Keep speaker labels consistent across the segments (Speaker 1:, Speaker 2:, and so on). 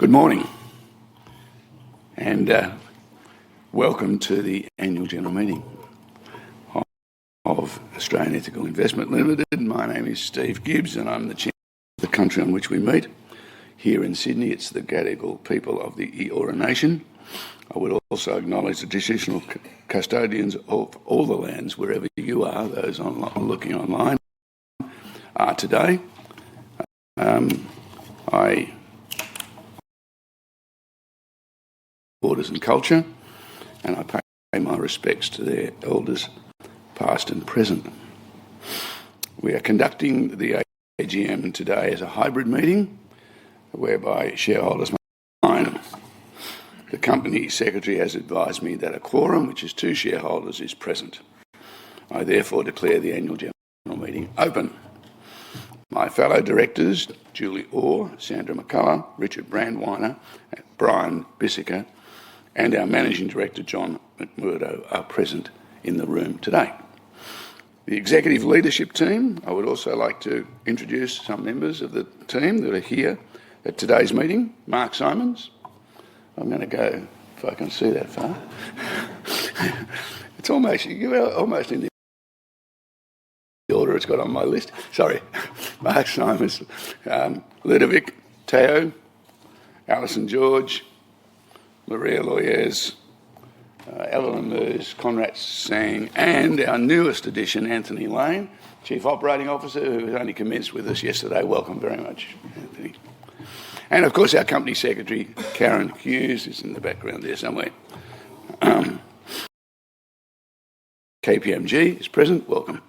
Speaker 1: Good morning and welcome to the annual general meeting of Australian Ethical Investment Limited. My name is Steve Gibbs and I'm the chair of the country on which we meet. Here in Sydney, it's the Gadigal people of the Eora Nation. I would also acknowledge the traditional custodians of all the lands wherever you are, those looking online, are today. I borders and culture, and I pay my respects to their elders, past and present. We are conducting the AGM today as a hybrid meeting, whereby shareholders may join. The company secretary has advised me that a quorum, which is 2 shareholders, is present. I therefore declare the annual general meeting open. My fellow directors, Julie Orr, Sandra McCullough, Richard Brandweiner, Brian Bissiker, and our Managing Director, John McMurdo, are present in the room today. The executive leadership team, I would also like to introduce some members of the team that are here at today's meeting. Mark Simons. I'm going to go, if I can see that far. You're almost in the order it's got on my list. Sorry. Mark Simons, Ludovic Teo, Alison George, Maria Loyez, Eleanor Moose, Conrad Sang, and our newest addition, Anthony Lane, Chief Operating Officer, who has only commenced with us yesterday. Welcome very much, Anthony. And of course, our Company Secretary, Karen Hughes, is in the background there somewhere. KPMG is present. Welcome.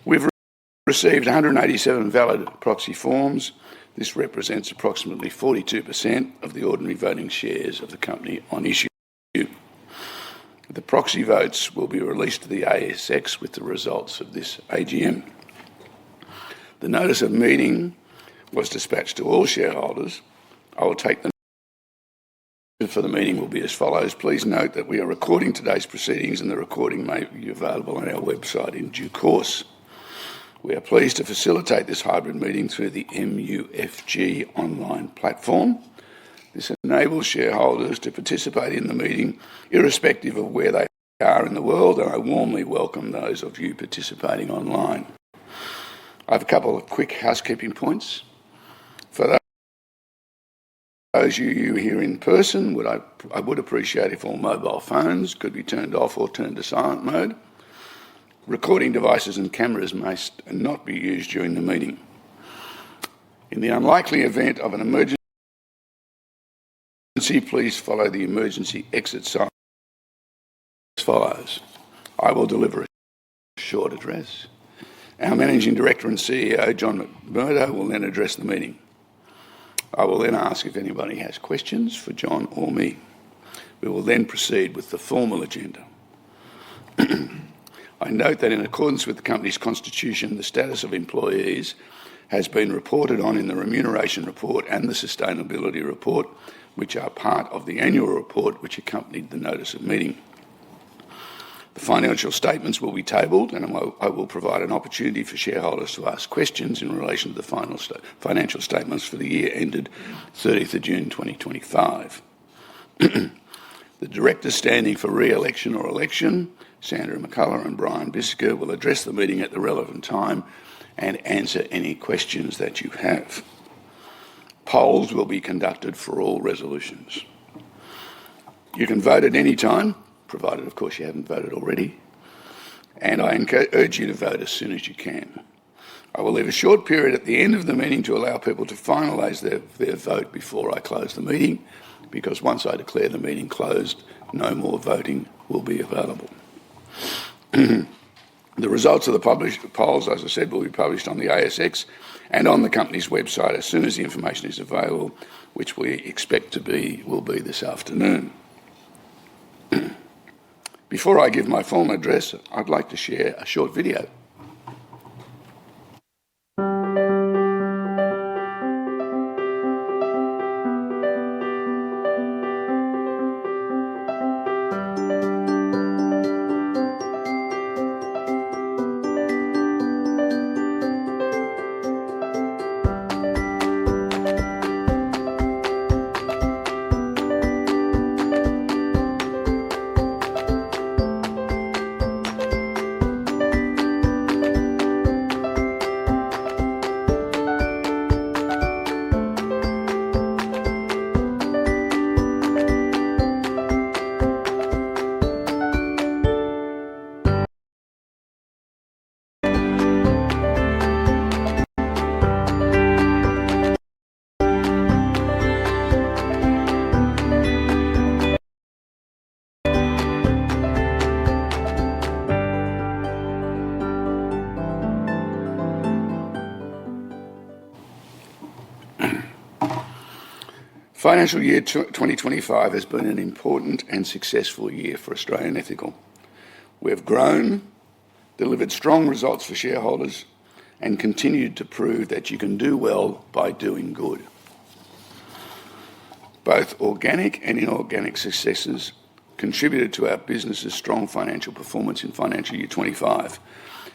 Speaker 1: We've received 187 valid proxy forms. This represents approximately 42% of the ordinary voting shares of the company on issue. The proxy votes will be released to the ASX with the results of this AGM. The notice of meeting was dispatched to all shareholders. I will take the notice for the meeting will be as follows. Please note that we are recording today's proceedings and the recording may be available on our website in due course. We are pleased to facilitate this hybrid meeting through the MUFG online platform. This enables shareholders to participate in the meeting irrespective of where they are in the world, and I warmly welcome those of you participating online. I have a couple of quick housekeeping points. For those of you here in person, I would appreciate if all mobile phones could be turned off or turned to silent mode. Recording devices and cameras must not be used during the meeting. In the unlikely event of an emergency, please follow the emergency exit sign as follows. I will deliver a short address. Our Managing Director and CEO, John McMurdo, will then address the meeting. I will then ask if anybody has questions for John or me. We will then proceed with the formal agenda. I note that in accordance with the company's constitution, the status of employees has been reported on in the remuneration report and the sustainability report, which are part of the annual report which accompanied the notice of meeting. The financial statements will be tabled and I will provide an opportunity for shareholders to ask questions in relation to the financial statements for the year ended 30th of June 2025. The directors standing for re-election or election, Sandra McCullough and Brian Bissiker, will address the meeting at the relevant time and answer any questions that you have. Polls will be conducted for all resolutions. You can vote at any time, provided, of course, you haven't voted already, and I urge you to vote as soon as you can. I will leave a short period at the end of the meeting to allow people to finalise their vote before I close the meeting, because once I declare the meeting closed, no more voting will be available. The results of the published polls, as I said, will be published on the ASX and on the company's website as soon as the information is available, which we expect will be this afternoon. Before I give my formal address, I'd like to share a short video. Financial year 2025 has been an important and successful year for Australian Ethical. We have grown, delivered strong results for shareholders, and continued to prove that you can do well by doing good. Both organic and inorganic successes contributed to our business's strong financial performance in financial year 25.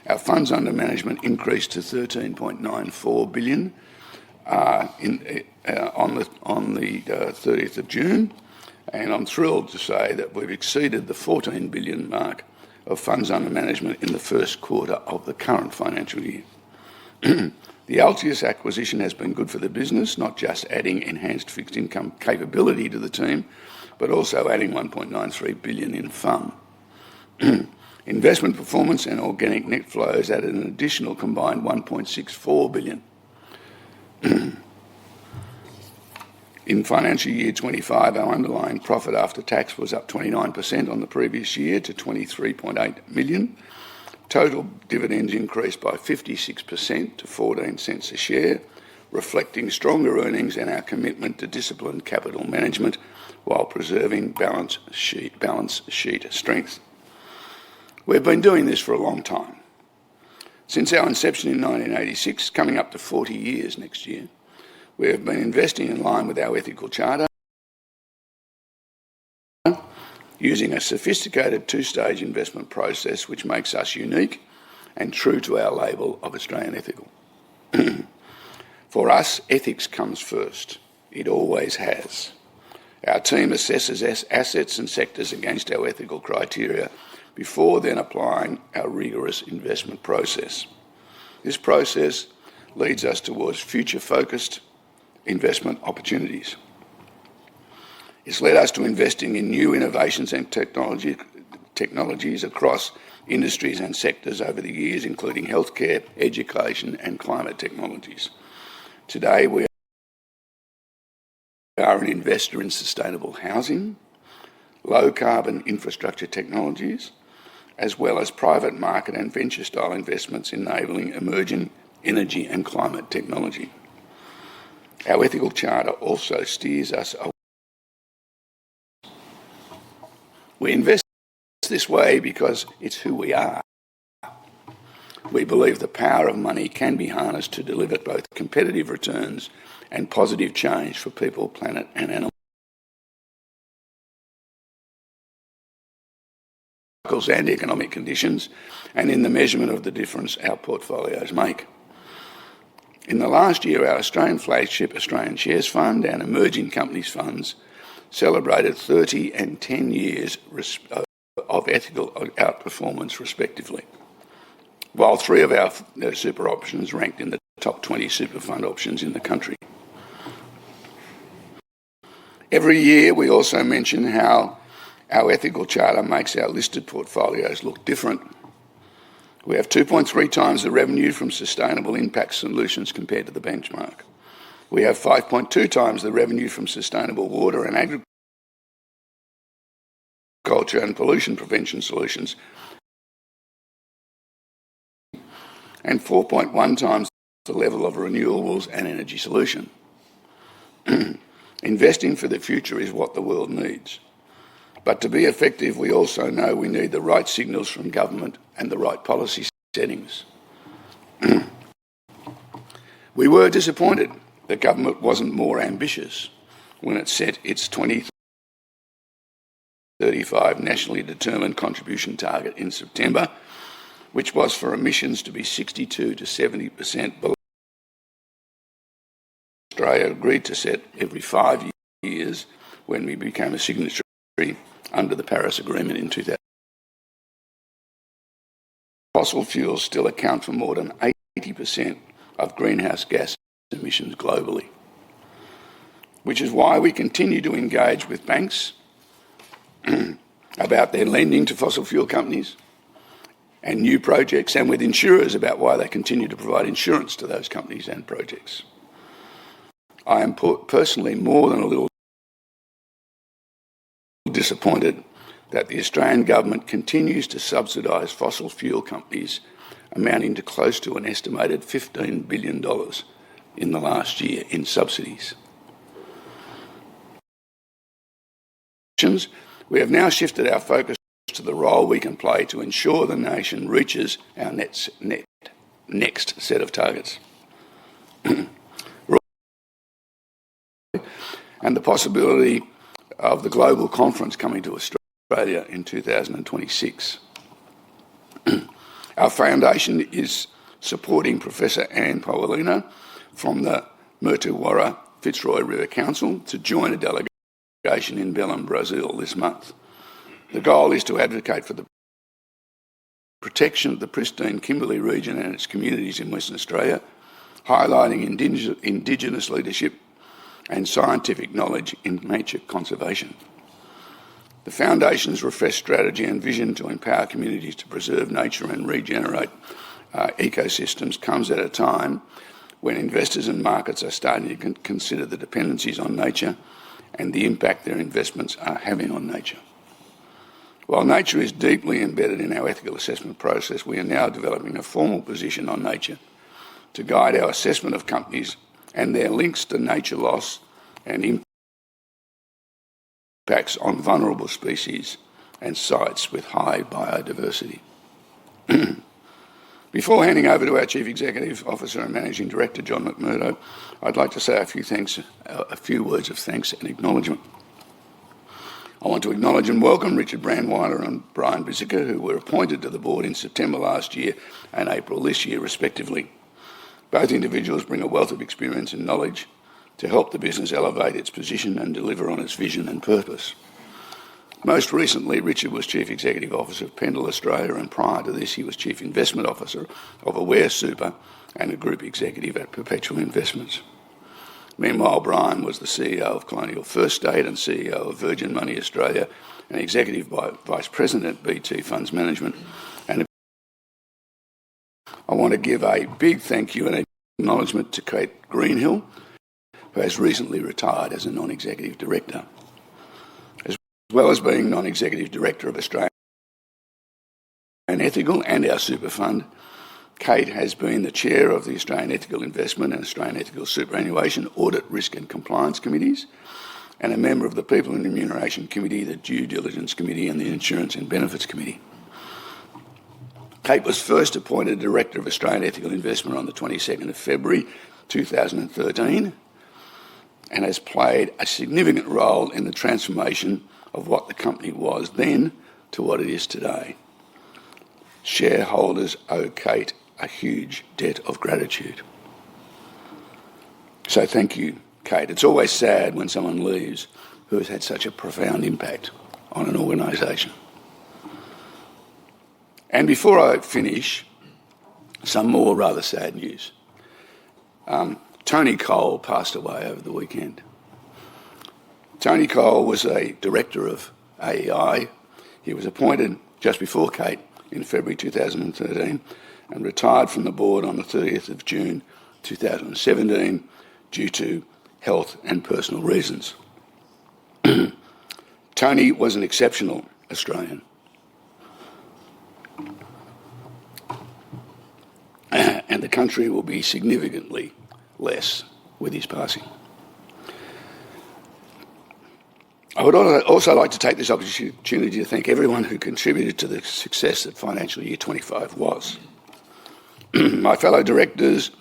Speaker 1: Our funds under management increased to $13.94 billion on the 30th of June, and I'm thrilled to say that we've exceeded the $14 billion mark of funds under management in the first quarter of the current financial year. The Altius acquisition has been good for the business, not just adding enhanced fixed income capability to the team, but also adding $1.93 billion in FUM. Investment performance and organic net flows added an additional combined $1.64 billion. In financial year 25, our underlying profit after tax was up 29% on the previous year to $23.8 million. Total dividends increased by 56% to 14 cents a share, reflecting stronger earnings and our commitment to disciplined capital management while preserving balance sheet strength. We've been doing this for a long time. Since our inception in 1986, coming up to 40 years next year, we have been investing in line with our ethical charter, using a sophisticated two-stage investment process which makes us unique and true to our label of Australian Ethical. For us, ethics comes first. It always has. Our team assesses assets and sectors against our ethical criteria before then applying our rigorous investment process. This process leads us towards future-focused investment opportunities. It's led us to investing in new innovations and technologies across industries and sectors over the years, including healthcare, education, and climate technologies. Today, we are an investor in sustainable housing, low-carbon infrastructure technologies, as well as private market and venture-style investments enabling emerging energy and climate technology. Our ethical charter also steers us away. We invest this way because it's who we are. We believe the power of money can be harnessed to deliver both competitive returns and positive change for people, planet, and animals and economic conditions, and in the measurement of the difference our portfolios make. In the last year, our Australian flagship Australian Shares Fund and Emerging Companies Funds celebrated 30 and 10 years of ethical outperformance, respectively, while 3 of our super options ranked in the top 20 super fund options in the country. Every year, we also mention how our ethical charter makes our listed portfolios look different. We have 2.3 times the revenue from sustainable impact solutions compared to the benchmark. We have 5.2 times the revenue from sustainable water and agriculture and pollution prevention solutions, and 4.1 times the level of renewables and energy solution. Investing for the future is what the world needs. But to be effective, we also know we need the right signals from government and the right policy settings. We were disappointed that government wasn't more ambitious when it set its 2035 nationally determined contribution target in September, which was for emissions to be 62 to 70% below. Australia agreed to set every 5 years when we became a signatory under the Paris Agreement in 2000. Fossil fuels still account for more than 80% of greenhouse gas emissions globally, which is why we continue to engage with banks about their lending to fossil fuel companies and new projects, and with insurers about why they continue to provide insurance to those companies and projects. I am personally more than a little disappointed that the Australian government continues to subsidise fossil fuel companies, amounting to close to an estimated $15 billion in the last year in subsidies. we have now shifted our focus to the role we can play to ensure the nation reaches our next set of targets. And the possibility of the global conference coming to Australia in 2026. Our foundation is supporting Professor Anne Paolino from the Murtuwarra Fitzroy River Council to join a delegation in Belém, Brazil this month. The goal is to advocate for the protection of the pristine Kimberley region and its communities in Western Australia, highlighting Indigenous leadership and scientific knowledge in nature conservation. The Foundation's refreshed strategy and vision to empower communities to preserve nature and regenerate ecosystems comes at a time when investors and markets are starting to consider the dependencies on nature and the impact their investments are having on nature. While nature is deeply embedded in our ethical assessment process, we are now developing a formal position on nature to guide our assessment of companies and their links to nature loss and impacts on vulnerable species and sites with high biodiversity. Before handing over to our Chief Executive Officer and Managing Director, John McMurdo, I'd like to say a few words of thanks and acknowledgement. I want to acknowledge and welcome Richard Brandweiler and Brian Biziker, who were appointed to the board in September last year and April this year, respectively. Both individuals bring a wealth of experience and knowledge to help the business elevate its position and deliver on its vision and purpose. Most recently, Richard was Chief Executive Officer of Pendal Australia, and prior to this he was Chief Investment Officer of Aware Super and a Group Executive at Perpetual Investments. Meanwhile, Brian was the CEO of Colonial First State and CEO of Virgin Money Australia and Executive Vice President at BT Funds Management. And I want to give a big thank you and acknowledgement to Kate Greenhill, who has recently retired as a non-executive director. As well as being non-executive director of Australian Ethical and our super fund, Kate has been the chair of the Australian Ethical Investment and Australian Ethical Superannuation Audit, Risk and Compliance Committees, and a member of the People and Remuneration Committee, the Due Diligence Committee and the Insurance and Benefits Committee. Kate was first appointed Director of Australian Ethical Investment on the 22nd of February 2013 and has played a significant role in the transformation of what the company was then to what it is today. Shareholders owe Kate a huge debt of gratitude. So thank you, Kate. It's always sad when someone leaves who has had such a profound impact on an organisation. And before I finish, some more rather sad news. Tony Cole passed away over the weekend. Tony Cole was a director of AEI. He was appointed just before Kate in February 2013 and retired from the board on the 30th of June 2017 due to health and personal reasons. Tony was an exceptional Australian. And the country will be significantly less with his passing. I would also like to take this opportunity to thank everyone who contributed to the success that financial year 25 was. My fellow directors,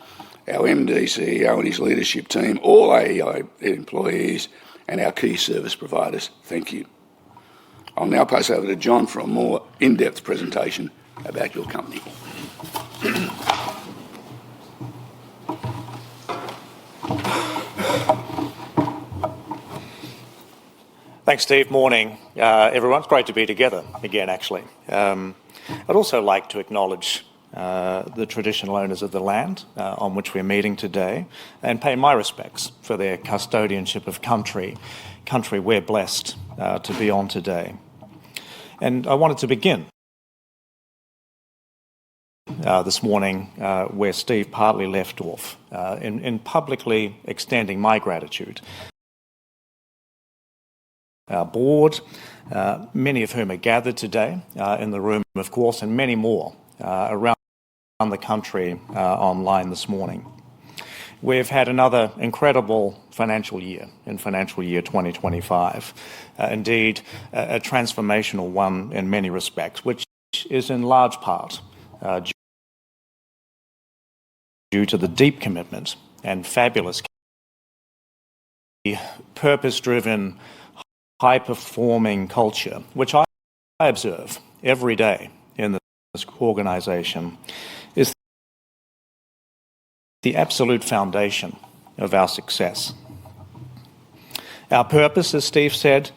Speaker 1: our MD, CEO and his leadership team, all AEI employees and our key service providers, thank you. I'll now pass over to John for a more in-depth presentation about your company.
Speaker 2: Thanks, Steve. Morning, everyone. It's great to be together again, actually. I'd also like to acknowledge the traditional owners of the land on which we're meeting today and pay my respects for their custodianship of country we're blessed to be on today. And I wanted to begin this morning where Steve partly left off in publicly extending my gratitude. Our board, many of whom are gathered today in the room, of course, and many more around the country online this morning. we've had another incredible financial year in financial year 2025. Indeed, a transformational one in many respects, which is in large part due to the deep commitment and fabulous purpose-driven, high-performing culture, which I observe every day in this organisation, is the absolute foundation of our success. Our purpose, as Steve said,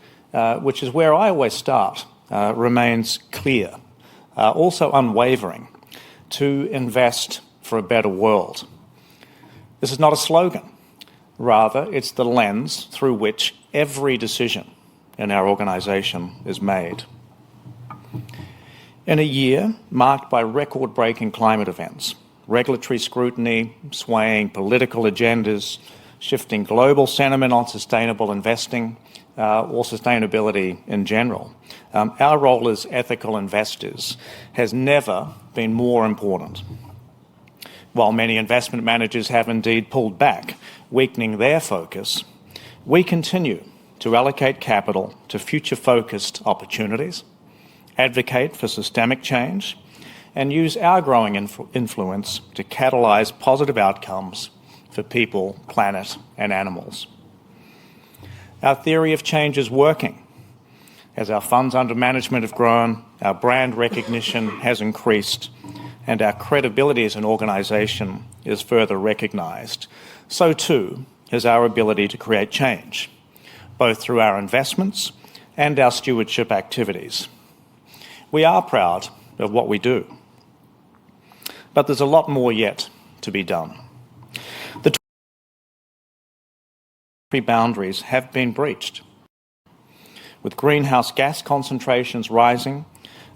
Speaker 2: which is where I always start, remains clear, also unwavering, to invest for a better world. This is not a slogan. Rather, it's the lens through which every decision in our organisation is made. In a year marked by record-breaking climate events, regulatory scrutiny, swaying political agendas, shifting global sentiment on sustainable investing or sustainability in general, our role as ethical investors has never been more important. While many investment managers have indeed pulled back, weakening their focus, we continue to allocate capital to future-focused opportunities, advocate for systemic change, and use our growing influence to catalyse positive outcomes for people, planet, and animals. Our theory of change is working. As our funds under management have grown, our brand recognition has increased, and our credibility as an organisation is further recognised, so too is our ability to create change, both through our investments and our stewardship activities. We are proud of what we do, but there's a lot more yet to be done. The boundaries have been breached, with greenhouse gas concentrations rising,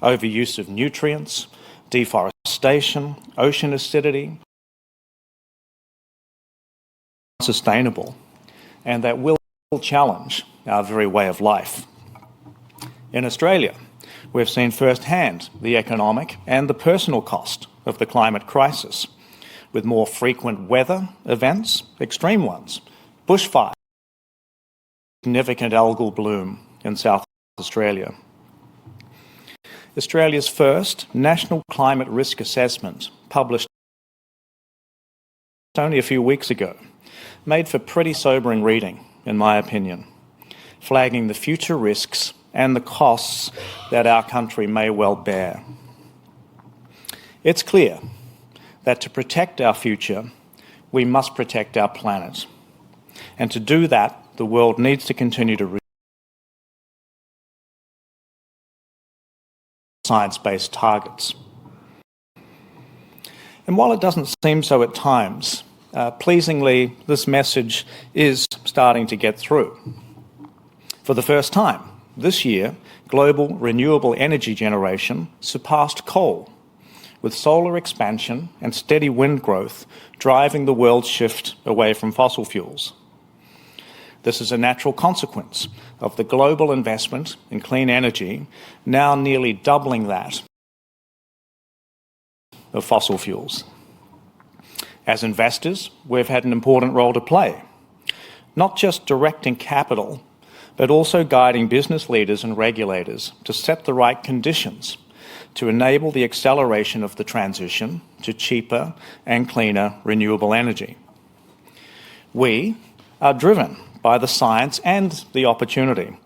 Speaker 2: overuse of nutrients, deforestation, ocean acidity, sustainable, and that will challenge our very way of life. In Australia, we've seen firsthand the economic and the personal cost of the climate crisis, with more frequent weather events, extreme ones, bushfires, significant algal bloom in South Australia. Australia's first National Climate Risk Assessment, published only a few weeks ago, made for pretty sobering reading, in my opinion, flagging the future risks and the costs that our country may well bear. It's clear that to protect our future, we must protect our planet. And to do that, the world needs to continue to science-based targets. And while it doesn't seem so at times, pleasingly, this message is starting to get through. For the first time this year, global renewable energy generation surpassed coal, with solar expansion and steady wind growth driving the world's shift away from fossil fuels. This is a natural consequence of the global investment in clean energy, now nearly doubling that of fossil fuels. As investors, we've had an important role to play, not just directing capital, but also guiding business leaders and regulators to set the right conditions to enable the acceleration of the transition to cheaper and cleaner renewable energy. We are driven by the science and the opportunity,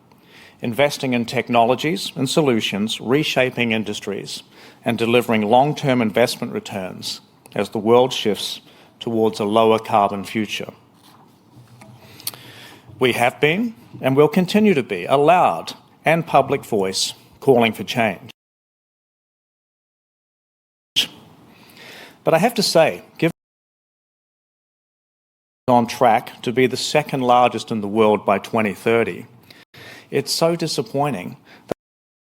Speaker 2: investing in technologies and solutions, reshaping industries, and delivering long-term investment returns as the world shifts towards a lower carbon future. We have been, and will continue to be, a loud and public voice calling for change. But I have to say, given on track to be the second largest in the world by 2030, it's so disappointing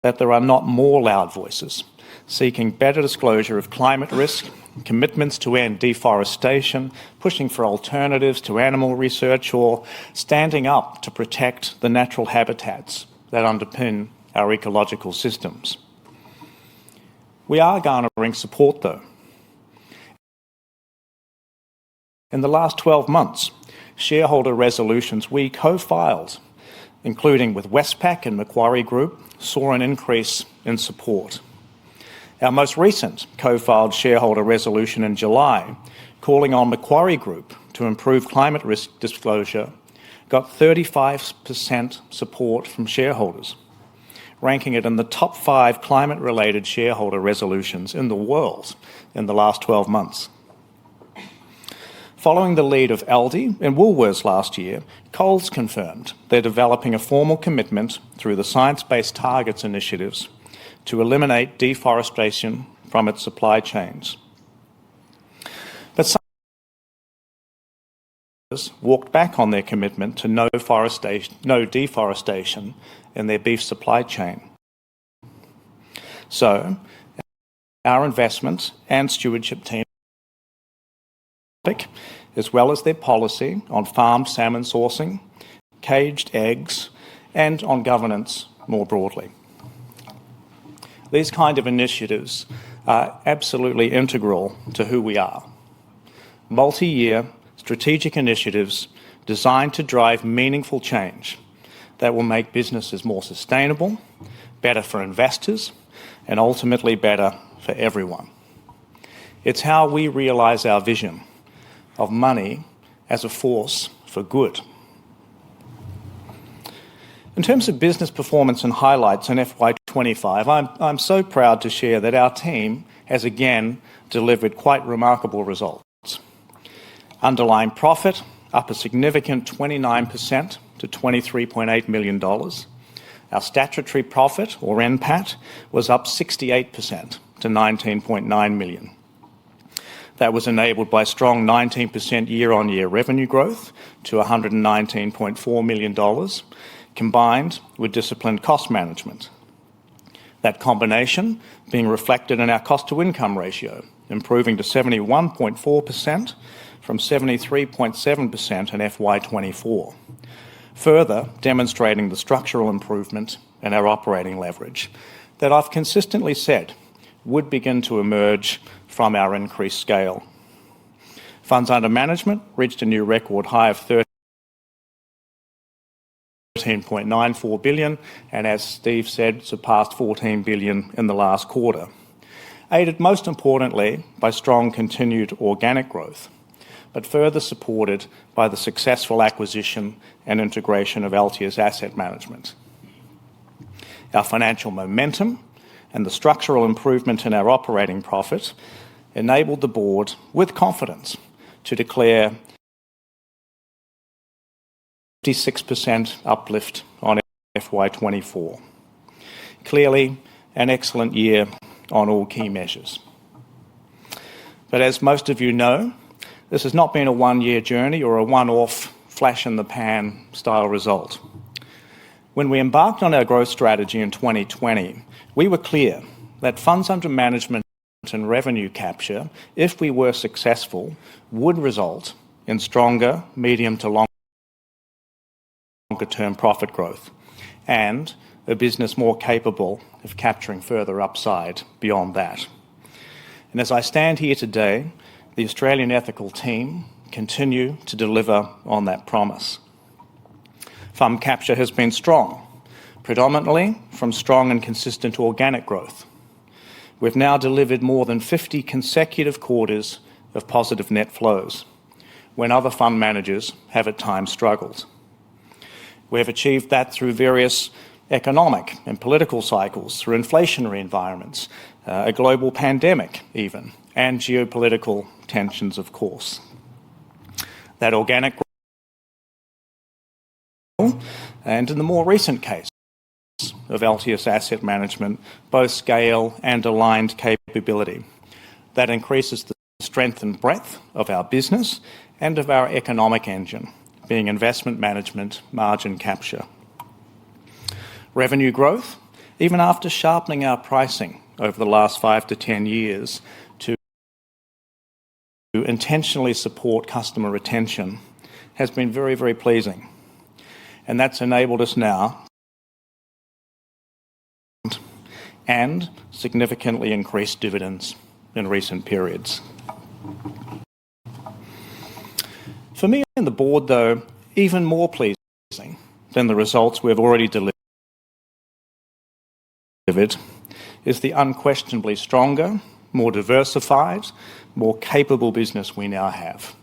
Speaker 2: that there are not more loud voices seeking better disclosure of climate risk, commitments to end deforestation, pushing for alternatives to animal research, or standing up to protect the natural habitats that underpin our ecological systems. We are garnering support, though. In the last 12 months, shareholder resolutions we co-filed, including with Westpac and Macquarie Group, saw an increase in support. Our most recent co-filed shareholder resolution in July, calling on Macquarie Group to improve climate risk disclosure, got 35% support from shareholders, ranking it in the top 5 climate-related shareholder resolutions in the world in the last 12 months. Following the lead of Aldi and Woolworths last year, Coles confirmed they're developing a formal commitment through the Science Based Targets initiatives to eliminate deforestation from its supply chains. But some walked back on their commitment to no deforestation in their beef supply chain. So, our investment and stewardship team, as well as their policy on farmed salmon sourcing, caged eggs, and on governance more broadly. These kind of initiatives are absolutely integral to who we are. Multi-year strategic initiatives designed to drive meaningful change that will make businesses more sustainable, better for investors, and ultimately better for everyone. It's how we realise our vision of money as a force for good. In terms of business performance and highlights in FY25, I'm so proud to share that our team has again delivered quite remarkable results. Underlying profit up a significant 29% to $23.8 million. Our statutory profit, or NPAT, was up 68% to $19.9 million. That was enabled by strong 19% year-on-year revenue growth to $119.4 million, combined with disciplined cost management. That combination being reflected in our cost-to-income ratio, improving to 71.4% from 73.7% in FY24, further demonstrating the structural improvement in our operating leverage that I've consistently said would begin to emerge from our increased scale. Funds under management reached a new record high of $13.94 billion, and as Steve said, surpassed $14 billion in the last quarter, aided most importantly by strong continued organic growth, but further supported by the successful acquisition and integration of Altius Asset Management. Our financial momentum and the structural improvement in our operating profit enabled the board, with confidence, to declare 56% uplift on FY24. Clearly, an excellent year on all key measures. But as most of you know, this has not been a one-year journey or a one-off flash-in-the-pan style result. When we embarked on our growth strategy in 2020, we were clear that funds under management and revenue capture, if we were successful, would result in stronger medium to longer-term profit growth and a business more capable of capturing further upside beyond that. And as I stand here today, the Australian Ethical team continue to deliver on that promise. Fund capture has been strong, predominantly from strong and consistent organic growth. We've now delivered more than 50 consecutive quarters of positive net flows, when other fund managers have at times struggled. We have achieved that through various economic and political cycles, through inflationary environments, a global pandemic even, and geopolitical tensions, of course. That organic growth, and in the more recent case of Altius Asset Management, both scale and aligned capability. That increases the strength and breadth of our business and of our economic engine, being investment management margin capture. Revenue growth, even after sharpening our pricing over the last 5 to 10 years to intentionally support customer retention, has been very, very pleasing. And that's enabled us now and significantly increased dividends in recent periods. For me and the board, though, even more pleasing than the results we've already delivered is the unquestionably stronger, more diversified, more capable business we now have.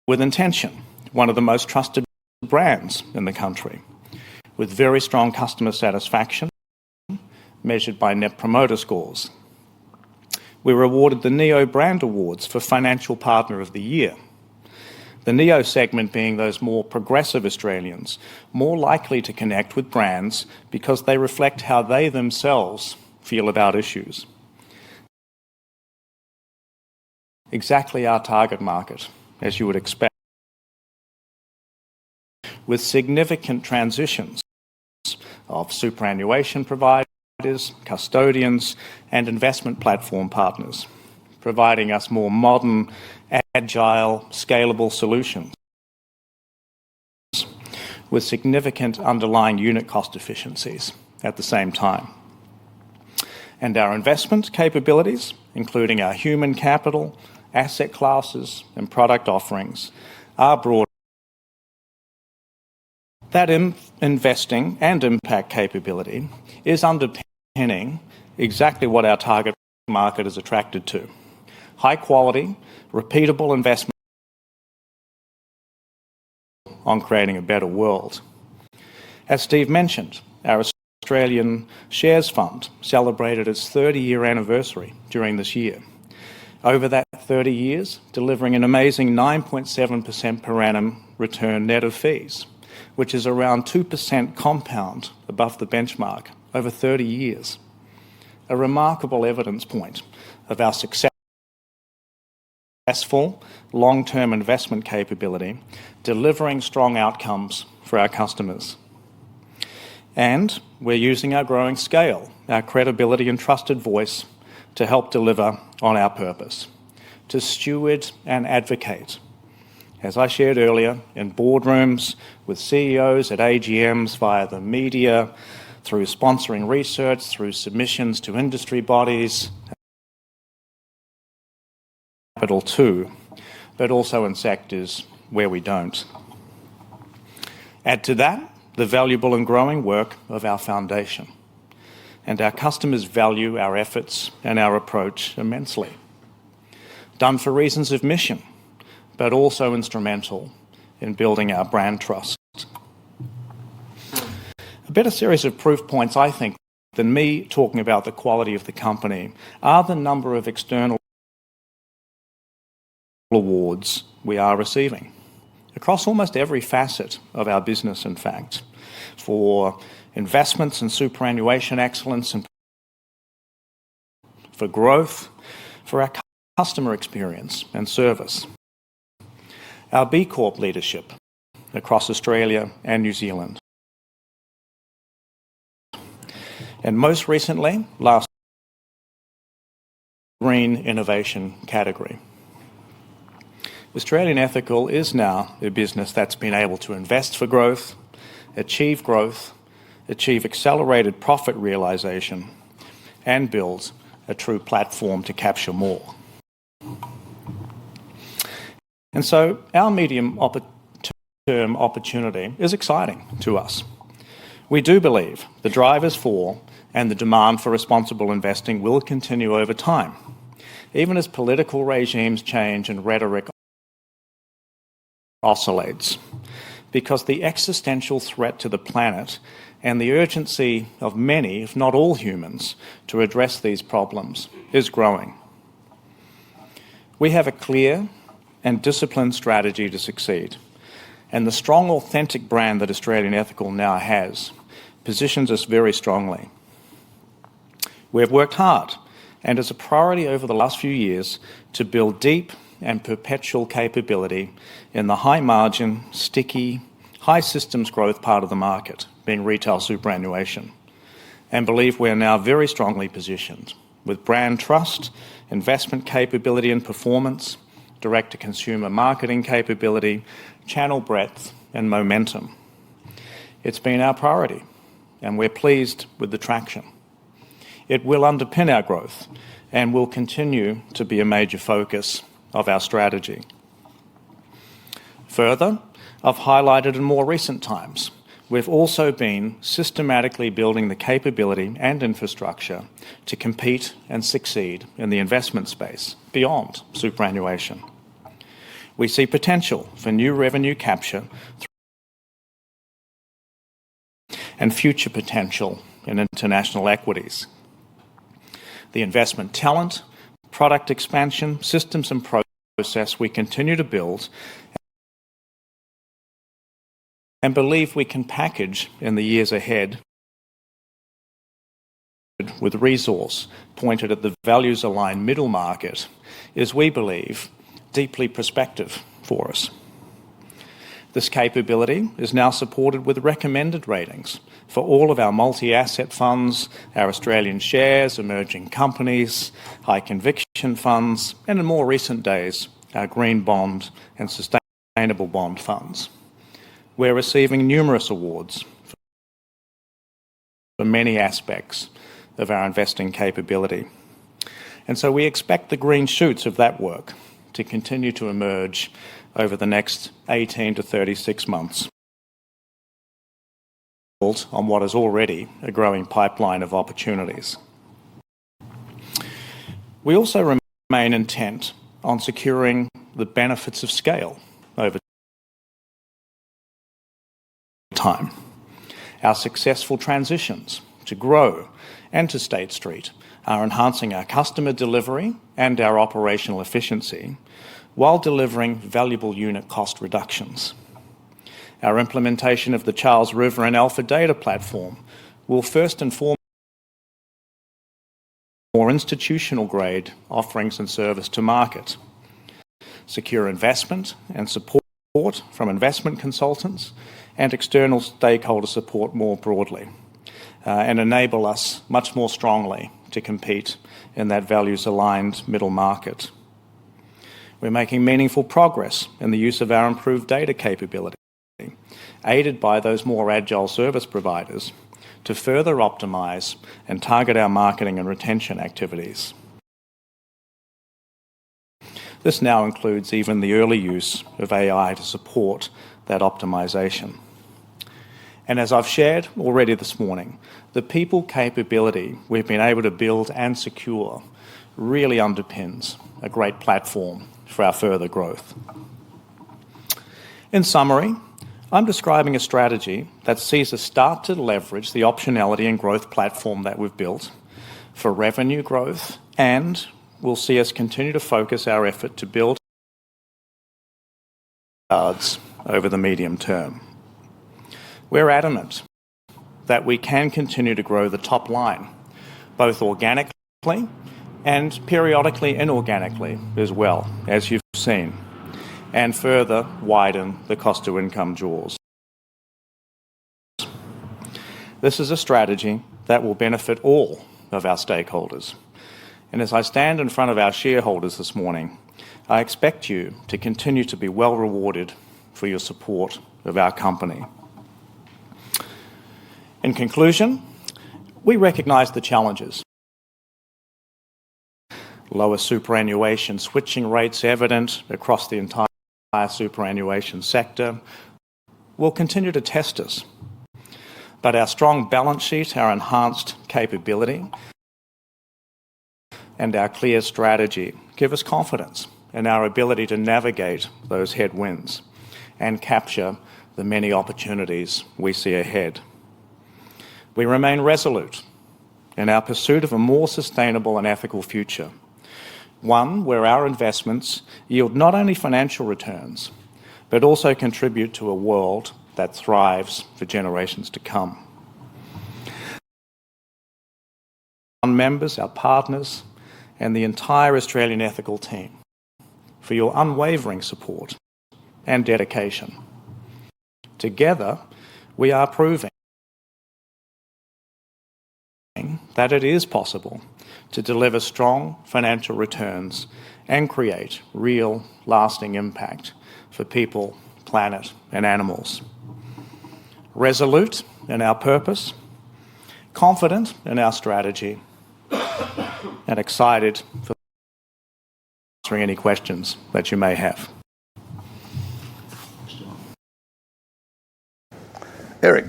Speaker 2: With intention, one of the most trusted brands in the country, with very strong customer satisfaction measured by Net Promoter Scores. We were awarded the NEO Brand Awards for Financial Partner of the Year. The NEO segment being those more progressive Australians, more likely to connect with brands because they reflect how they themselves feel about issues. Exactly our target market, as you would expect, with significant transitions of superannuation providers, custodians, and investment platform partners, providing us more modern, agile, scalable solutions with significant underlying unit cost efficiencies at the same time. And our investment capabilities, including our human capital, asset classes, and product offerings, are broad. That investing and impact capability is underpinning exactly what our target market is attracted to. High quality, repeatable investment on creating a better world. As Steve mentioned, our Australian Shares Fund celebrated its 30-year anniversary during this year. Over that 30 years, delivering an amazing 9.7% per annum return net of fees, which is around 2% compound above the benchmark over 30 years. A remarkable evidence point of our successful long-term investment capability, delivering strong outcomes for our customers. And we're using our growing scale, our credibility and trusted voice to help deliver on our purpose, to steward and advocate. As I shared earlier, in boardrooms, with CEOs at AGMs, via the media, through sponsoring research, through submissions to industry bodies, capital too, but also in sectors where we don't. Add to that the valuable and growing work of our foundation, and our customers value our efforts and our approach immensely. Done for reasons of mission, but also instrumental in building our brand trust. A better series of proof points, I think, than me talking about the quality of the company are the number of external awards we are receiving across almost every facet of our business, in fact, for investments and superannuation excellence, and for growth, for our customer experience and service, our B Corp leadership across Australia and New Zealand, and most recently, last green innovation category. Australian Ethical is now a business that's been able to invest for growth, achieve accelerated profit realisation, and build a true platform to capture more. And so our medium-term opportunity is exciting to us. We do believe the drivers for and the demand for responsible investing will continue over time, even as political regimes change and rhetoric oscillates, because the existential threat to the planet and the urgency of many, if not all humans, to address these problems is growing. We have a clear and disciplined strategy to succeed, and the strong, authentic brand that Australian Ethical now has positions us very strongly. We have worked hard, and as a priority over the last few years, to build deep and perpetual capability in the high-margin, sticky, high systems growth part of the market, being retail superannuation, and believe we are now very strongly positioned with brand trust, investment capability and performance, direct-to-consumer marketing capability, channel breadth and momentum. It's been our priority, and we're pleased with the traction. It will underpin our growth and will continue to be a major focus of our strategy. Further, I've highlighted in more recent times, we've also been systematically building the capability and infrastructure to compete and succeed in the investment space beyond superannuation. We see potential for new revenue capture and future potential in international equities. The investment talent, product expansion, systems and process we continue to build and believe we can package in the years ahead with resource pointed at the values-aligned middle market is, we believe, deeply prospective for us. This capability is now supported with recommended ratings for all of our multi-asset funds, our Australian shares, emerging companies, high conviction funds, and in more recent days, our green bond and sustainable bond funds. We're receiving numerous awards for many aspects of our investing capability. And so we expect the green shoots of that work to continue to emerge over the next 18 to 36 months on what is already a growing pipeline of opportunities. We also remain intent on securing the benefits of scale over time. Our successful transitions to Grow and to State Street are enhancing our customer delivery and our operational efficiency while delivering valuable unit cost reductions. Our implementation of the Charles River and Alpha Data platform will first and foremost more institutional grade offerings and service to market, secure investment and support from investment consultants and external stakeholder support more broadly, and enable us much more strongly to compete in that values-aligned middle market. We're making meaningful progress in the use of our improved data capability, aided by those more agile service providers, to further optimise and target our marketing and retention activities. This now includes even the early use of AI to support that optimisation. And as I've shared already this morning, the people capability we've been able to build and secure really underpins a great platform for our further growth. In summary, I'm describing a strategy that sees us start to leverage the optionality and growth platform that we've built for revenue growth, and will see us continue to focus our effort to build cards over the medium term. We're adamant that we can continue to grow the top line, both organically and periodically inorganically as well, as you've seen, and further widen the cost-to-income jaws. This is a strategy that will benefit all of our stakeholders. And as I stand in front of our shareholders this morning, I expect you to continue to be well rewarded for your support of our company. In conclusion, we recognise the challenges. Lower superannuation switching rates evident across the entire superannuation sector will continue to test us. But our strong balance sheet, our enhanced capability, and our clear strategy give us confidence in our ability to navigate those headwinds and capture the many opportunities we see ahead. We remain resolute in our pursuit of a more sustainable and ethical future, one where our investments yield not only financial returns, but also contribute to a world that thrives for generations to come. Our members, our partners, and the entire Australian Ethical team for your unwavering support and dedication. Together, we are proving that it is possible to deliver strong financial returns and create real, lasting impact for people, planet, and animals. Resolute in our purpose, confident in our strategy, and excited for answering any questions that you may have.
Speaker 1: Eric.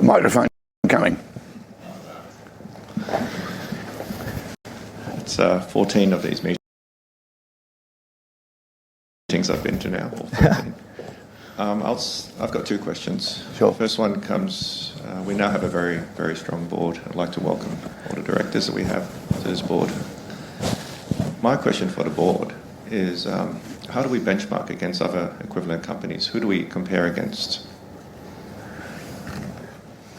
Speaker 1: Microphone coming.
Speaker 3: It's 14 of these meetings I've been to now. Or 13. I've got two questions.
Speaker 1: Sure.
Speaker 3: First one comes, we now have a very, very strong board. I'd like to welcome all the directors that we have to this board. My question for the board is, how do we benchmark against other equivalent companies? Who do we compare against?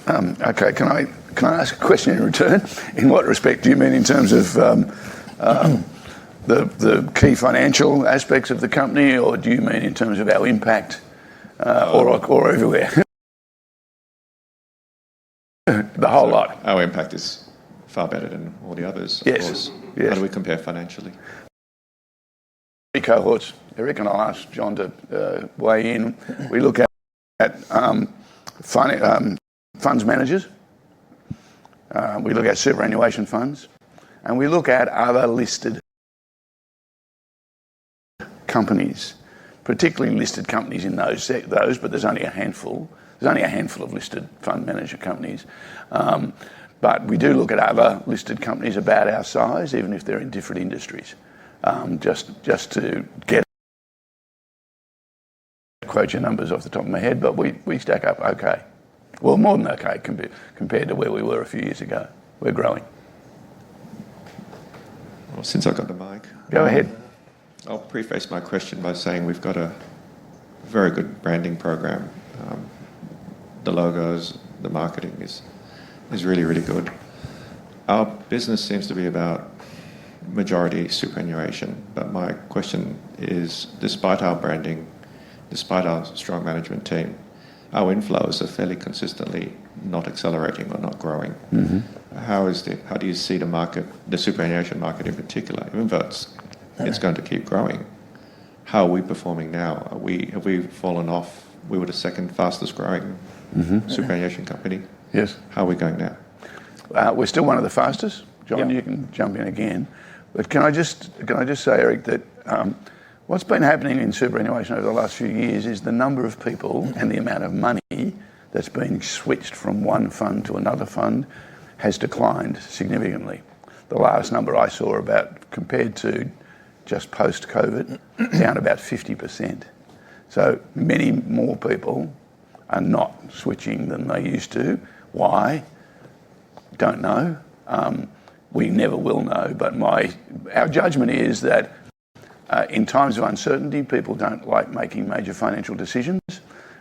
Speaker 1: Okay, can I ask a question in return? In what respect do you mean in terms of the key financial aspects of the company, or do you mean in terms of our impact, or everywhere? The whole lot.
Speaker 3: Our impact is far better than all the others.
Speaker 1: Yes.
Speaker 3: Of course.
Speaker 1: Yes.
Speaker 3: How do we compare financially?
Speaker 1: Three cohorts, Eric, and I'll ask John to weigh in. We look at funds managers, we look at superannuation funds, and we look at other listed companies, particularly listed companies in those, but there's only a handful. There's only a handful of listed fund manager companies. But we do look at other listed companies about our size, even if they're in different industries, just to quote your numbers off the top of my head, but we stack up okay. Well, more than okay compared to where we were a few years ago. We're growing.
Speaker 3: Well, since I got the mic.
Speaker 1: Go ahead.
Speaker 3: I'll preface my question by saying we've got a very good branding program. The logos, the marketing is really, really good. Our business seems to be about majority superannuation, but my question is, despite our branding, despite our strong management team, our inflows are fairly consistently not accelerating or not growing. Mm-hmm. How do you see the market, the superannuation market in particular, even though it's going to keep growing? How are we performing now? Have we fallen off? We were the second fastest growing superannuation company.
Speaker 1: Yes.
Speaker 3: How are we going now?
Speaker 1: We're still one of the fastest. John,
Speaker 2: Yep.
Speaker 1: You can jump in again. But can I just say, Eric, that what's been happening in superannuation over the last few years is the number of people and the amount of money that's been switched from one fund to another fund has declined significantly. The last number I saw compared to just post-COVID, down about 50%. So many more people are not switching than they used to. Why? Don't know. We never will know. But our judgment is that in times of uncertainty, people don't like making major financial decisions,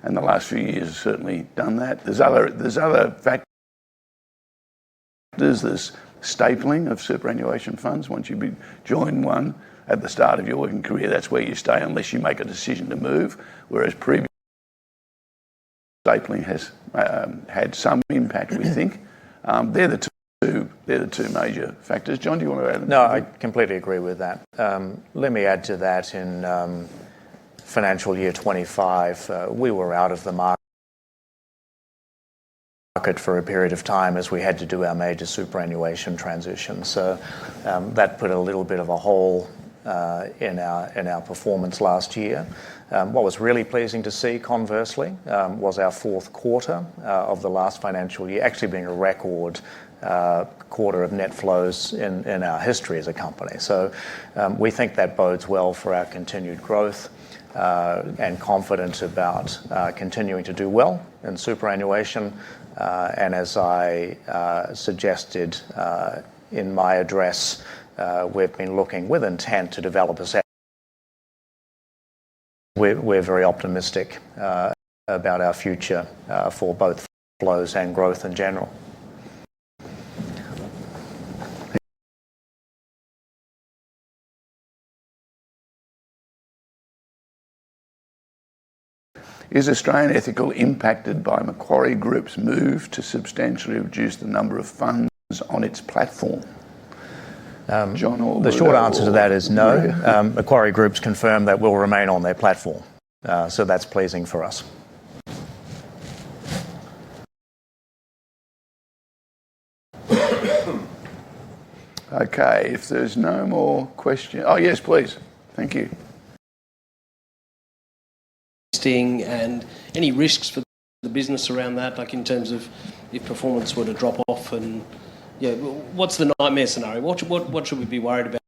Speaker 1: and the last few years have certainly done that. There's other factors. There's stapling of superannuation funds. Once you join one at the start of your working career, that's where you stay unless you make a decision to move, whereas previous stapling has had some impact, we think. They're the two major factors. John, do you want to add?
Speaker 2: No, I completely agree with that. Let me add to that. In financial year 25, we were out of the market for a period of time as we had to do our major superannuation transition. So that put a little bit of a hole in our performance last year. What was really pleasing to see, conversely, was our fourth quarter of the last financial year actually being a record quarter of net flows in our history as a company. So we think that bodes well for our continued growth and confident about continuing to do well in superannuation. And as I suggested in my address, we've been looking with intent to develop a set. We're very optimistic about our future for both flows and growth in general.
Speaker 1: Is Australian Ethical impacted by Macquarie Group's move to substantially reduce the number of funds on its platform? John,
Speaker 2: the short answer to that is no. Macquarie Group's confirmed that will remain on their platform, so that's pleasing for us.
Speaker 1: Okay, if there's no more questions... Oh, yes, please. Thank you.
Speaker 4: And any risks for the business around that, like in terms of if performance were to drop off, and what's the nightmare scenario? What should we be worried about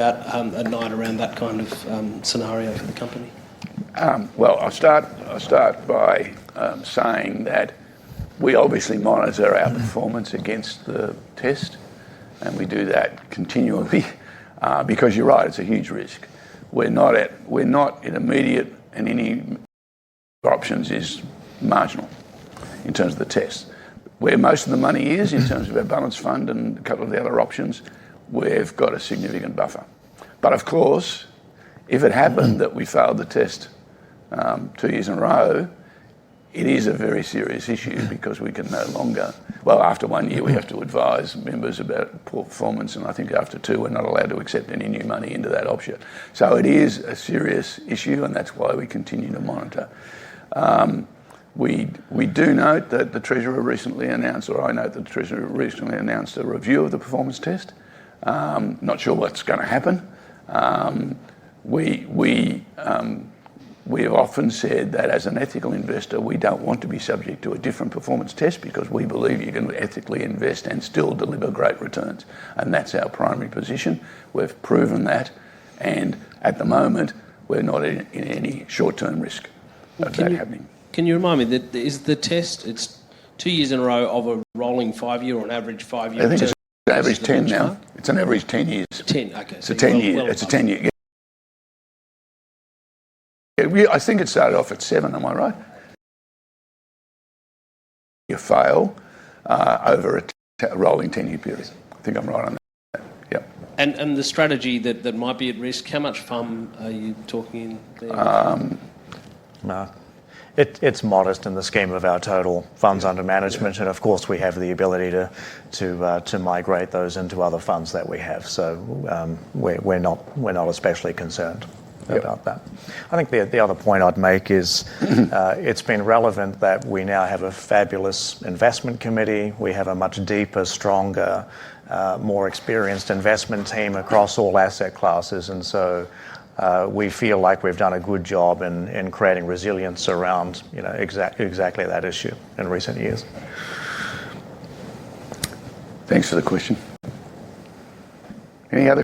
Speaker 4: at night around that kind of scenario for the company?
Speaker 1: Well, I'll start by saying that we obviously monitor our performance against the test, and we do that continually because you're right, it's a huge risk. We're not in immediate, and any options is marginal in terms of the test. Where most of the money is, in terms of our balance fund and a couple of the other options, we've got a significant buffer. But of course, if it happened that we failed the test 2 years in a row, it is a very serious issue because we can no longer, well, after 1 year we have to advise members about poor performance, and I think after 2 we're not allowed to accept any new money into that option. So it is a serious issue, and that's why we continue to monitor. We do note that the Treasurer recently announced, or I note that the Treasurer recently announced a review of the performance test. Not sure what's going to happen. We have often said that as an ethical investor, we don't want to be subject to a different performance test because we believe you can ethically invest and still deliver great returns. And that's our primary position. We've proven that. And at the moment, we're not in any short-term risk of that happening.
Speaker 4: Can you remind me, that is the test, it's 2 years in a row of a rolling 5-year or an average 5-year?
Speaker 1: I think it's an average 10 now. It's an average 10 years.
Speaker 4: 10, okay.
Speaker 1: It's a 10 year. It's a 10 year. I think it started off at 7, am I right? You fail over a rolling 10-year period. I think I'm right on that. Yep.
Speaker 4: And the strategy that might be at risk, how much FUM are you talking in there?
Speaker 2: No. It's modest in the scheme of our total funds under management, and of course we have the ability to migrate those into other funds that we have. So we're not especially concerned about that. I think the other point I'd make is it's been relevant that we now have a fabulous investment committee. We have a much deeper, stronger, more experienced investment team across all asset classes, and so we feel like we've done a good job in creating resilience around exactly that issue in recent years.
Speaker 1: Thanks for the question. Any other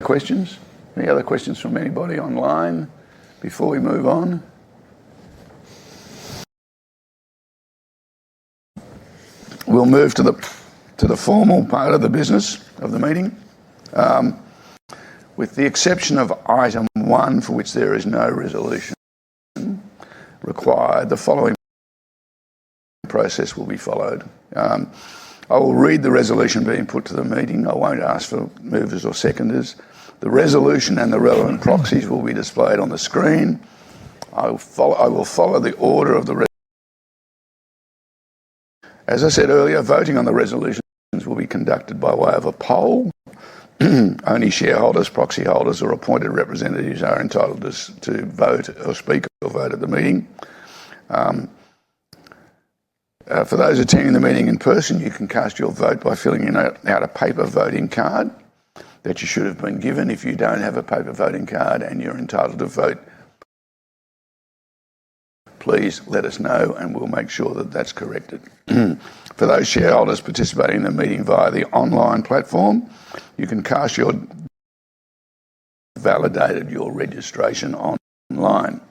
Speaker 1: questions? Any other questions from anybody online before we move on? We'll move to the formal part of the business of the meeting. With the exception of item 1, for which there is no resolution required, the following process will be followed. I will read the resolution being put to the meeting. I won't ask for movers or seconders. The resolution and the relevant proxies will be displayed on the screen. I will follow the order of the resolution. As I said earlier, voting on the resolutions will be conducted by way of a poll. Only shareholders, proxy holders or appointed representatives are entitled to vote or speak or vote at the meeting. For those attending the meeting in person, you can cast your vote by filling out a paper voting card that you should have been given. If you don't have a paper voting card and you're entitled to vote, please let us know and we'll make sure that that's corrected. For those shareholders participating in the meeting via the online platform, you can cast your validated your registration online.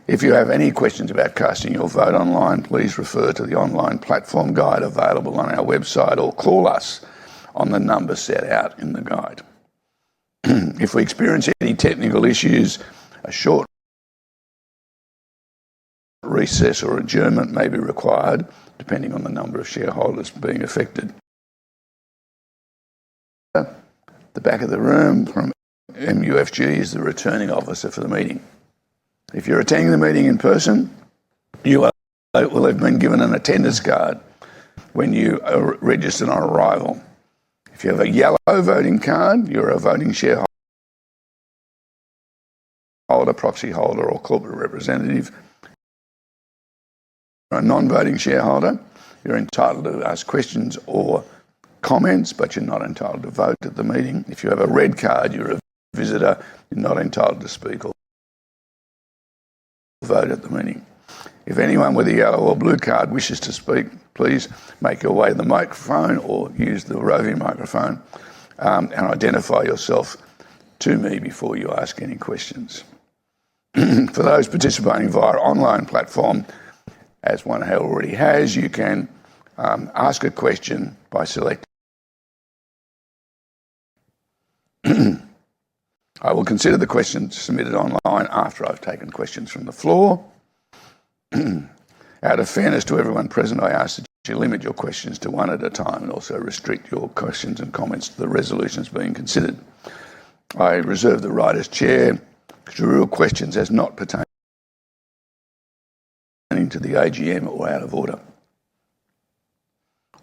Speaker 1: If you have any questions about casting your vote online, please refer to the online platform guide available on our website or call us on the number set out in the guide. If we experience any technical issues, a short recess or adjournment may be required, depending on the number of shareholders being affected. The back of the room from MUFG is the returning officer for the meeting. If you're attending the meeting in person, you will have been given an attendance card when you are registered on arrival. If you have a yellow voting card, you're a voting shareholder, proxy holder or corporate representative. You're a non-voting shareholder, you're entitled to ask questions or comments, but you're not entitled to vote at the meeting. If you have a red card, you're a visitor, you're not entitled to speak or vote at the meeting. If anyone with a yellow or blue card wishes to speak, please make your way to the microphone or use the roving microphone and identify yourself to me before you ask any questions. For those participating via online platform, as one already has, you can ask a question by selecting. I will consider the questions submitted online after I've taken questions from the floor. Out of fairness to everyone present, I ask that you limit your questions to one at a time and also restrict your questions and comments to the resolutions being considered. I reserve the right as chair to rule questions as not pertaining to the AGM or out of order.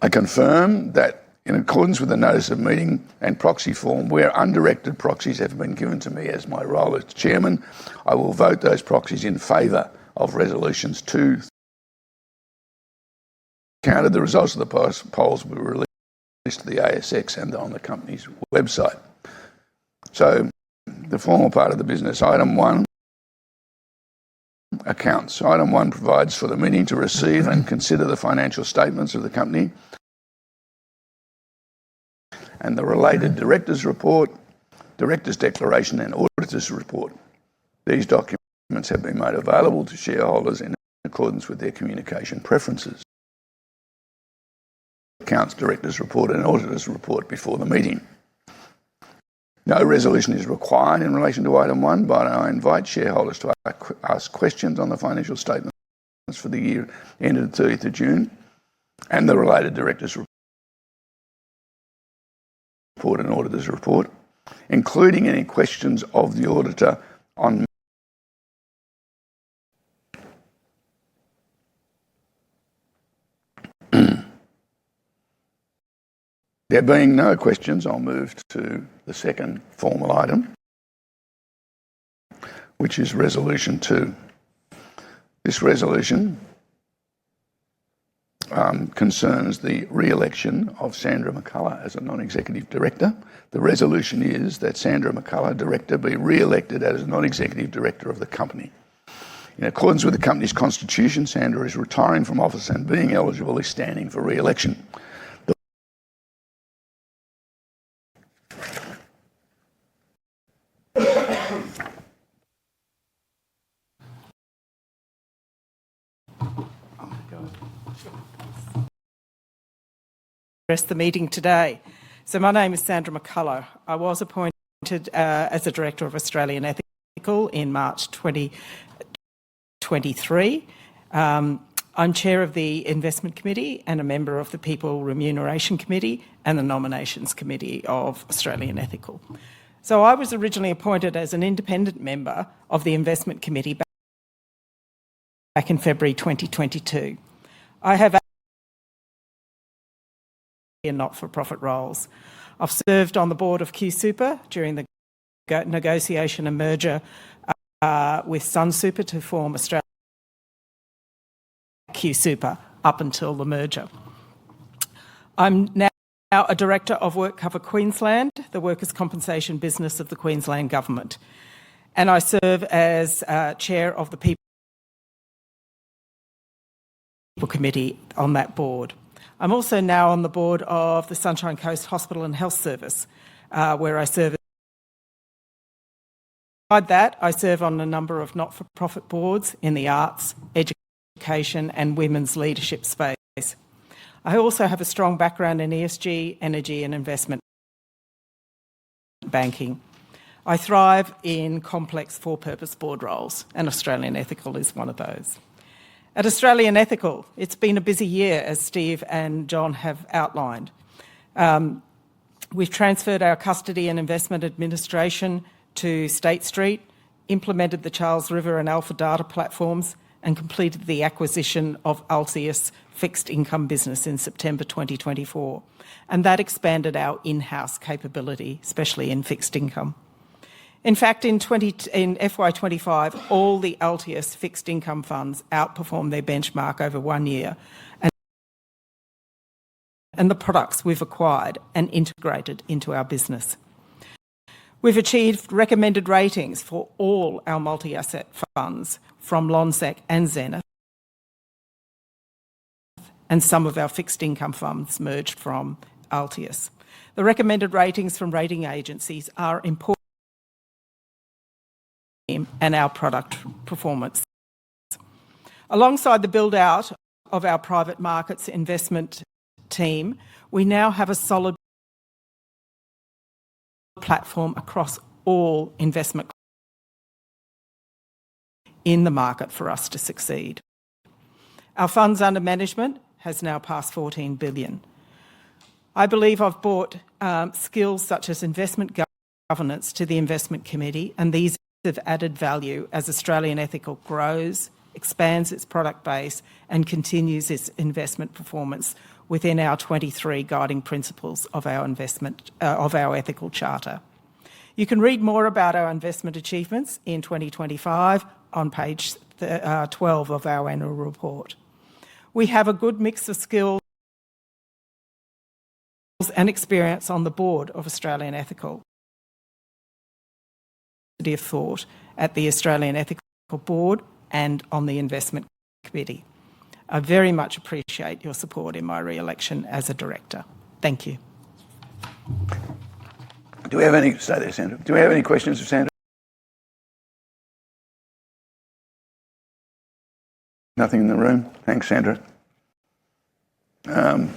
Speaker 1: I confirm that in accordance with the notice of meeting and proxy form, where undirected proxies have been given to me as my role as chairman, I will vote those proxies in favour of resolutions 2. Counted, the results of the polls will be released to the ASX and on the company's website. So, the formal part of the business, item 1, accounts. Item 1 provides for the meeting to receive and consider the financial statements of the company and the related directors' report, directors' declaration and auditors' report. These documents have been made available to shareholders in accordance with their communication preferences. Accounts, directors' report and auditors' report before the meeting. No resolution is required in relation to item 1, but I invite shareholders to ask questions on the financial statements for the year ended 30th of June and the related directors' report and auditors' report, including any questions of the auditor on There being no questions, I'll move to the second formal item, which is resolution 2. This resolution concerns the re-election of Sandra McCullough as a non-executive director. The resolution is that Sandra McCullough, director, be re-elected as a non-executive director of the company. In accordance with the company's constitution, Sandra is retiring from office and, being eligible, is standing for re-election.
Speaker 5: Address the meeting today. So my name is Sandra McCullough. I was appointed as a Director of Australian Ethical in March 2023. I'm Chair of the Investment Committee and a member of the People Remuneration Committee and the Nominations Committee of Australian Ethical. So I was originally appointed as an independent member of the Investment Committee back in February 2022. I have in not-for-profit roles. I've served on the board of QSuper during the negotiation and merger with SunSuper to form Australia QSuper up until the merger. I'm now a Director of WorkCover Queensland, the workers' compensation business of the Queensland Government, and I serve as Chair of the People Committee on that board. I'm also now on the board of the Sunshine Coast Hospital and Health Service, where I serve. Beside that, I serve on a number of not-for-profit boards in the arts, education and women's leadership space. I also have a strong background in ESG, energy and investment banking. I thrive in complex for-purpose board roles, and Australian Ethical is one of those. At Australian Ethical, it's been a busy year, as Steve and John have outlined. We've transferred our custody and investment administration to State Street, implemented the Charles River and Alpha Data platforms, and completed the acquisition of Altius fixed income business in September 2024. And that expanded our in-house capability, especially in fixed income. In fact, in FY25, all the Altius fixed income funds outperformed their benchmark over 1 year, and the products we've acquired and integrated into our business. We've achieved recommended ratings for all our multi-asset funds from Lonsec and Zenith, and some of our fixed income funds merged from Altius. The recommended ratings from rating agencies are important and our product performance. Alongside the build-out of our private markets investment team, we now have a solid platform across all investment in the market for us to succeed. Our funds under management has now passed 14 billion. I believe I've brought skills such as investment governance to the investment committee, and these have added value as Australian Ethical grows, expands its product base, and continues its investment performance within our 23 guiding principles of our ethical charter. You can read more about our investment achievements in 2025 on page 12 of our annual report. We have a good mix of skills and experience on the board of Australian Ethical. Of thought at the Australian Ethical Board and on the investment committee. I very much appreciate your support in my re-election as a director. Thank you.
Speaker 1: Do we have any, stay there, Sandra. Do we have any questions of Sandra? Nothing in the room. Thanks, Sandra. Now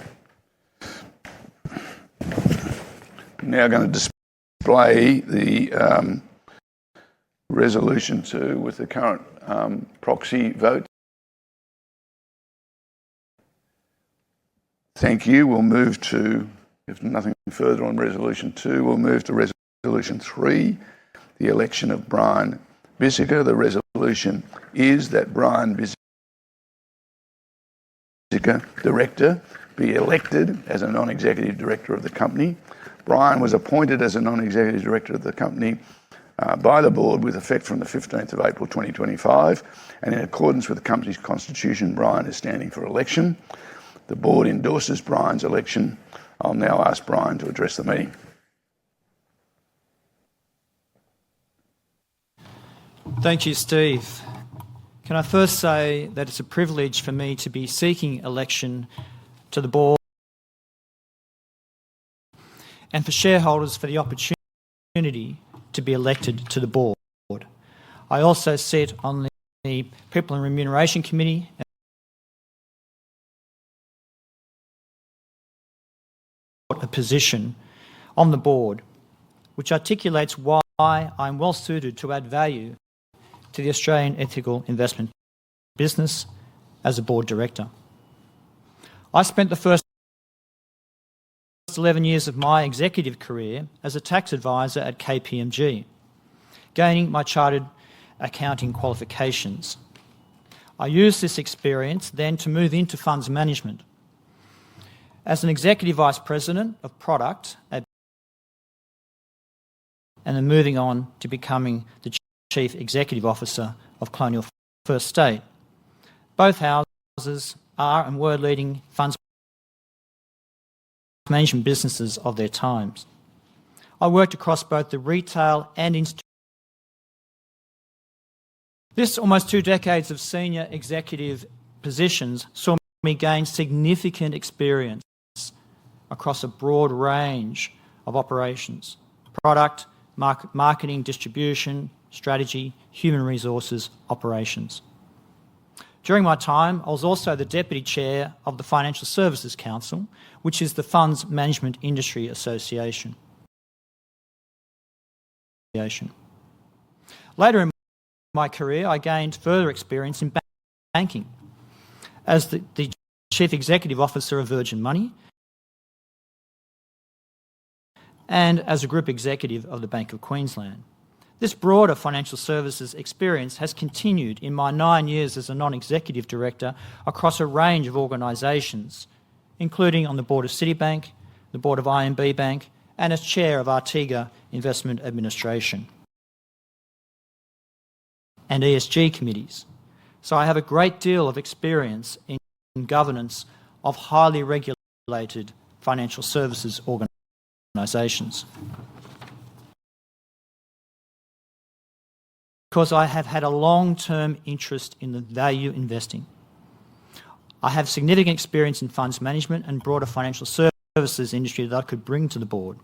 Speaker 1: going to display the resolution 2 with the current proxy vote. Thank you. We'll move to, if nothing further on resolution 2, we'll move to resolution 3, the election of Brian Bissiger. The resolution is that Brian Bissiger, director, be elected as a non-executive director of the company. Brian was appointed as a non-executive director of the company by the board with effect from the 15th of April 2025, and in accordance with the company's constitution, Brian is standing for election. The board endorses Brian's election. I'll now ask Brian to address the meeting.
Speaker 6: Thank you, Steve. Can I first say that it's a privilege for me to be seeking election to the board and for shareholders for the opportunity to be elected to the board. I also sit on the People and Remuneration Committee and a position on the board which articulates why I'm well suited to add value to the Australian ethical investment business as a board director. I spent the first 11 years of my executive career as a tax advisor at KPMG, gaining my chartered accounting qualifications. I used this experience then to move into funds management. As an executive vice president of product at and then moving on to becoming the chief executive officer of Colonial First State. Both houses are and were leading funds management businesses of their times. I worked across both the retail and institutional. This almost 2 decades of senior executive positions saw me gain significant experience across a broad range of operations: product, marketing, distribution, strategy, human resources, operations. During my time, I was also the Deputy Chair of the Financial Services Council, which is the Funds Management Industry Association. Later in my career, I gained further experience in banking as the Chief Executive Officer of Virgin Money and as a Group Executive of the Bank of Queensland. This broader financial services experience has continued in my 9 years as a non-executive director across a range of organisations, including on the board of Citibank, the board of IMB Bank, and as chair of Artiga Investment Administration and ESG committees. So I have a great deal of experience in governance of highly regulated financial services organisations. because I have had a long-term interest in the value investing. I have significant experience in funds management and broader financial services industry that I could bring to the board.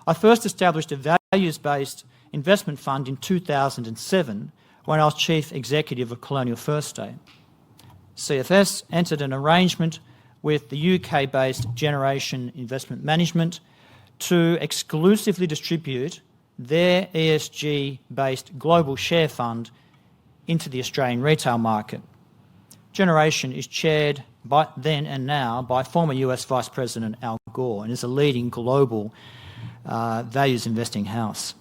Speaker 6: I first established a values-based investment fund in 2007 when I was Chief Executive of Colonial First State. CFS entered an arrangement with the UK-based Generation Investment Management to exclusively distribute their ESG-based global share fund into the Australian retail market. Generation is chaired by then and now by former US Vice President Al Gore and is a leading global values investing house.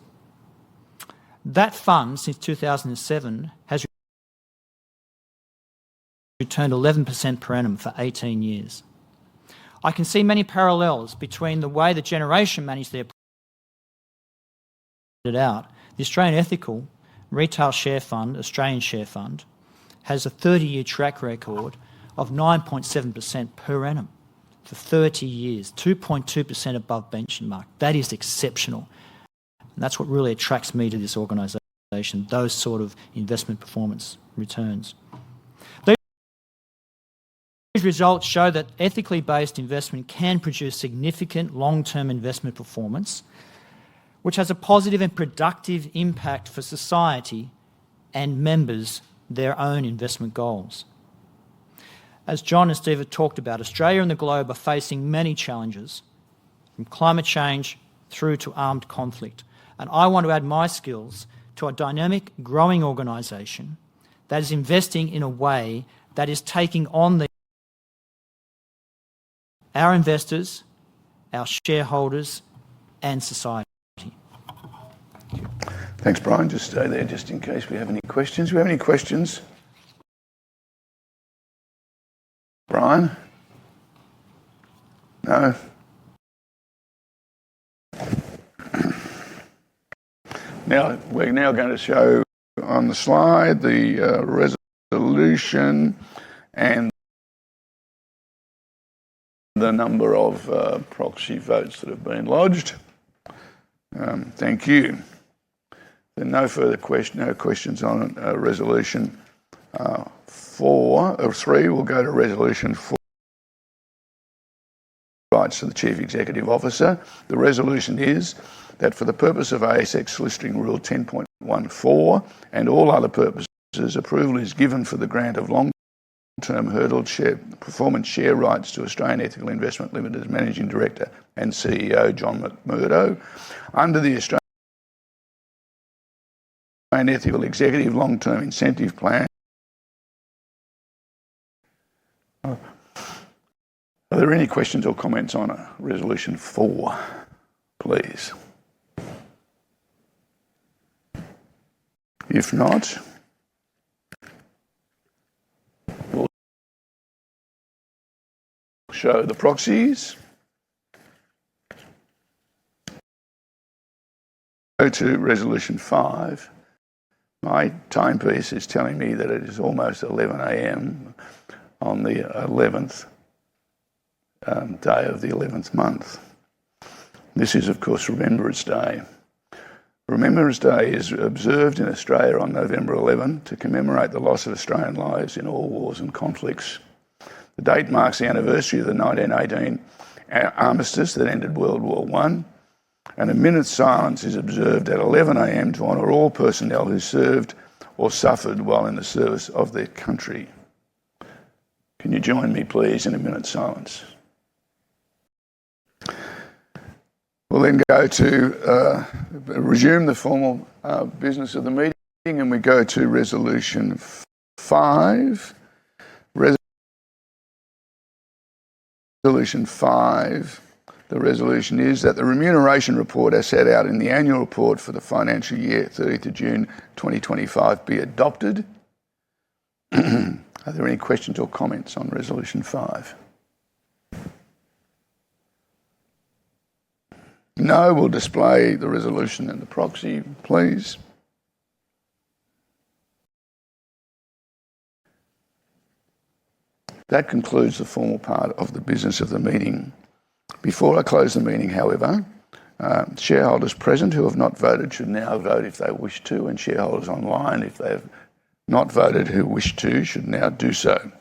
Speaker 6: That fund, since 2007, has returned 11% per annum for 18 years. I can see many parallels between the way the Generation managed their out. The Australian Ethical Retail Share Fund, Australian Share Fund, has a 30-year track record of 9.7% per annum for 30 years, 2.2% above benchmark. That is exceptional. And that's what really attracts me to this organisation, those sort of investment performance returns. These results show that ethically based investment can produce significant long-term investment performance, which has a positive and productive impact for society and members' their own investment goals. As John and Steve have talked about, Australia and the globe are facing many challenges, from climate change through to armed conflict. And I want to add my skills to a dynamic, growing organisation that is investing in a way that is taking on our investors, our shareholders and society.
Speaker 1: Thanks, Brian. Just stay there just in case we have any questions. Do we have any questions? Brian? No? Now, we're now going to show on the slide the resolution and the number of proxy votes that have been lodged. Thank you. There are no further questions on resolution 3. We'll go to resolution 4. Rights to the Chief Executive Officer. The resolution is that for the purpose of ASX Listing Rule 10.14 and all other purposes, approval is given for the grant of long-term hurdled performance share rights to Australian Ethical Investment Limited's Managing Director and CEO John McMurdo under the Australian Ethical Executive Long-Term Incentive Plan. Are there any questions or comments on resolution 4, please? If not, we'll show the proxies. Go to resolution 5. My timepiece is telling me that it is almost 11 a.m. on the 11th day of the 11th month. This is, of course, Remembrance Day. Remembrance Day is observed in Australia on November 11 to commemorate the loss of Australian lives in all wars and conflicts. The date marks the anniversary of the 1918 armistice that ended World War I, and a minute's silence is observed at 11 a.m. to honour all personnel who served or suffered while in the service of their country. Can you join me, please, in a minute's silence? We'll then go to resume the formal business of the meeting, and we go to resolution 5. Resolution 5. The resolution is that the remuneration report as set out in the annual report for the financial year 30th of June 2025 be adopted. Are there any questions or comments on resolution 5? No, we'll display the resolution and the proxy, please. That concludes the formal part of the business of the meeting. Before I close the meeting, however, Shareholders present who have not voted should now vote if they wish to, and shareholders online, if they have not voted who wish to, should now do so.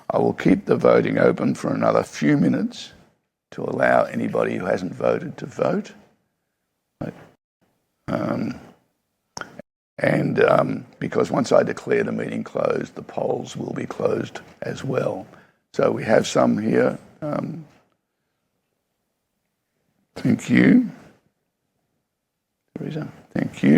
Speaker 1: I will keep the voting open for another few minutes to allow anybody who hasn't voted to vote. Because once I declare the meeting closed, the polls will be closed as well. So we have some here. Thank you. Teresa, thank you.